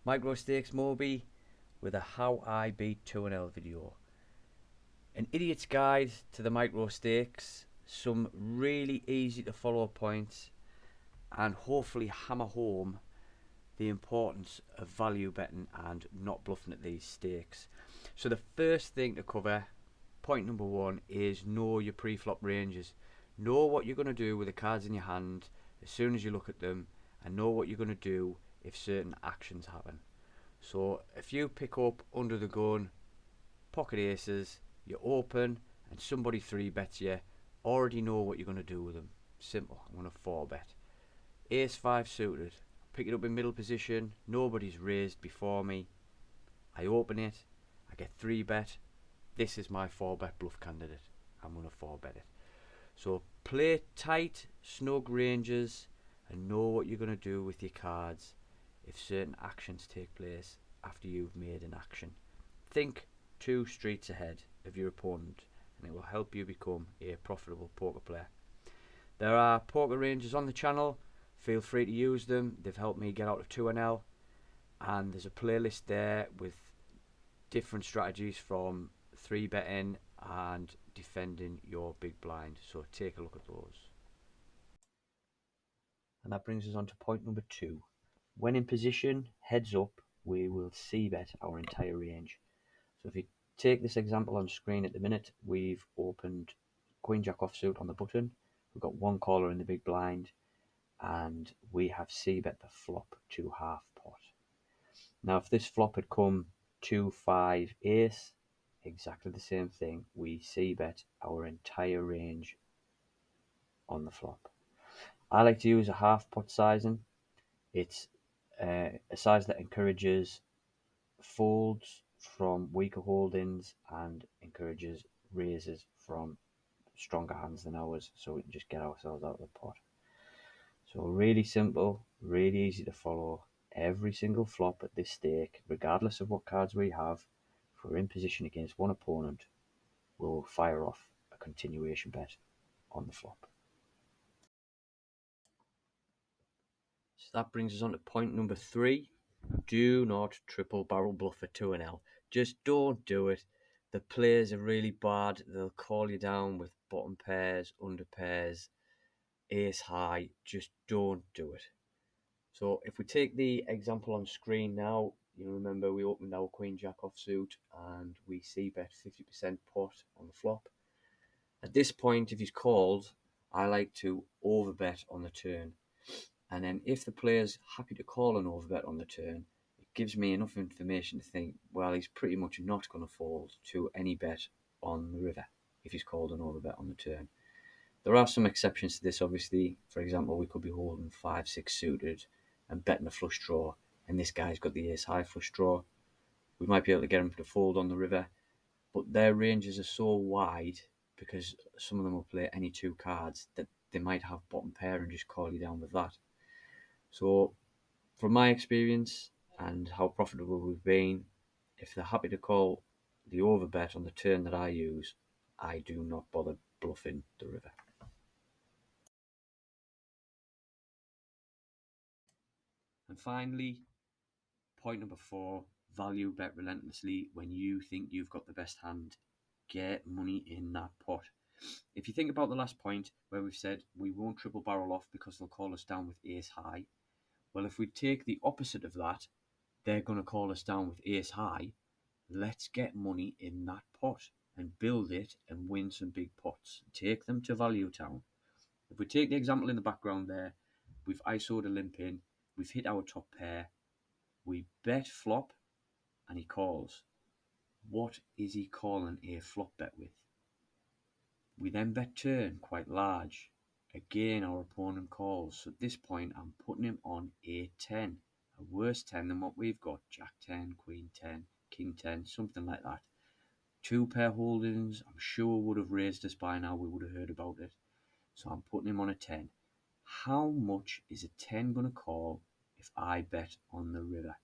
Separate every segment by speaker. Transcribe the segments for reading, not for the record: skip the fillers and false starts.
Speaker 1: Micro Stakes Moby with a How I Beat 2-L video. An idiot's guide to the micro stakes, some really easy to follow points, and hopefully hammer home the importance of value betting and not bluffing at these stakes. So the first thing to cover, point number one, is know your pre-flop ranges. Know what you're going to do with the cards in your hand as soon as you look at them, and know what you're going to do if certain actions happen. So if you pick up under the gun pocket aces, you're open and somebody 3-bets you, already know what you're going to do with them. Simple. I'm going to 4-bet. Ace 5 suited, pick it up in middle position, nobody's raised before me, I open it, I get 3-bet, this is my 4-bet bluff candidate, I'm going to 4-bet it. So play tight, snug ranges and know what you're going to do with your cards if certain actions take place after you've made an action. Think 2 streets ahead of your opponent and it will help you become a profitable poker player. There are poker ranges on the channel, feel free to use them, they've helped me get out of 2-L, and there's a playlist there with different strategies from 3-betting and defending your big blind, so take a look at those. And that brings us on to point number 2. When in position, heads up, we will c-bet our entire range. So if you take this example on screen at the minute, we've opened Queen Jack offsuit on the button, we've got one caller in the big blind, and we have c-bet the flop to half pot. Now if this flop had come 2-5 ace, exactly the same thing, we c-bet our entire range on the flop. I like to use a half pot sizing. It's a size that encourages folds from weaker holdings and encourages raises from stronger hands than ours, so we can just get ourselves out of the pot. So really simple, really easy to follow. Every single flop at this stake, regardless of what cards we have, if we're in position against one opponent, we'll fire off a continuation bet on the flop. So that brings us on to point number 3. Do not triple barrel bluff at 2-L. Just don't do it. The players are really bad. They'll call you down with bottom pairs, under pairs, ace high. Just don't do it. So if we take the example on screen now, you remember we opened our Queen Jack offsuit and we c-bet 50% pot on the flop. At this point, if he's called, I like to overbet on the turn. And then if the player's happy to call an overbet on the turn, it gives me enough information to think, well, he's pretty much not going to fold to any bet on the river if he's called an overbet on the turn. There are some exceptions to this, obviously. For example, we could be holding 5-6 suited and betting a flush draw, and this guy's got the ace high flush draw. We might be able to get him to fold on the river, but their ranges are so wide because some of them will play any 2 cards that they might have bottom pair and just call you down with that. So from my experience and how profitable we've been, if they're happy to call the overbet on the turn that I use, I do not bother bluffing the river. And finally, point number 4, value bet relentlessly when you think you've got the best hand. Get money in that pot. If you think about the last point where we've said we won't triple barrel off because they'll call us down with ace high, well, if we take the opposite of that, they're going to call us down with ace high. Let's get money in that pot and build it and win some big pots. Take them to value town. If we take the example in the background there, we've ISO'd a limp in, we've hit our top pair, we bet flop and he calls. What is he calling a flop bet with? We then bet turn quite large. Again, our opponent calls. So at this point, I'm putting him on a 10, a worse 10 than what we've got. Jack 10, Queen 10, King 10, something like that. 2 pair holdings, I'm sure would have raised us by now. We would have heard about it. So I'm putting him on a 10. How much is a 10 going to call if I bet on the river?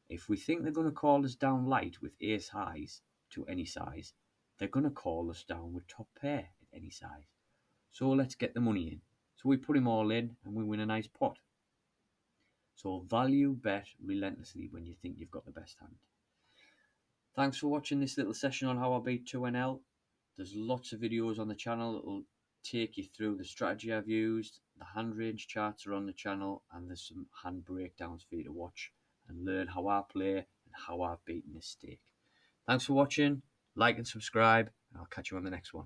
Speaker 1: If we think they're going to call us down light with ace highs to any size, they're going to call us down with top pair at any size. So let's get the money in. So we put him all in and we win a nice pot. So value bet relentlessly when you think you've got the best hand. Thanks for watching this little session on how I beat 2NL. There's lots of videos on the channel that will take you through the strategy I've used. The hand range charts are on the channel, and there's some hand breakdowns for you to watch and learn how I play and how I've beaten this stake. Thanks for watching, like and subscribe, and I'll catch you on the next one.